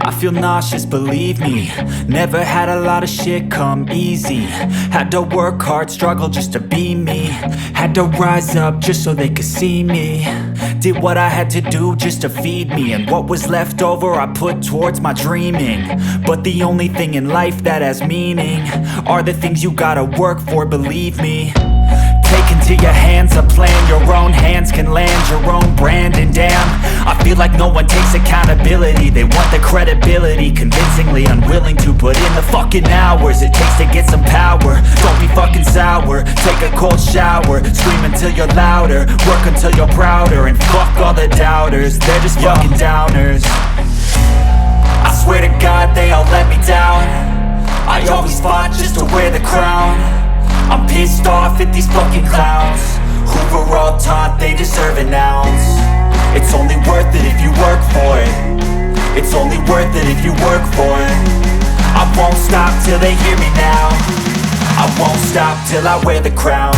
I feel nauseous, believe me. Never had a lot of shit come easy. Had to work hard, struggle just to be me. Had to rise up just so they could see me. Did what I had to do just to feed me, and what was left over I put towards my dreaming. But the only thing in life that has meaning are the things you gotta work for, believe me. Take into your hands a plan, your own hands can land your own brand. And damn, I feel like no one takes accountability. They want the credibility, convincingly unwilling to put in the fucking hours it takes to get some power. Don't be fucking sour, take a cold shower, scream until you're louder, work until you're prouder. And fuck all the doubters, they're just fucking downers. I swear to God they all let me down. I always fought just to wear the crown. I'm pissed off at these fucking clowns who were all taught they deserve an ounce. It's only worth it if you work for it. It's only worth it if you work for it. I won't stop till they hear me now. I won't stop till I wear the crown.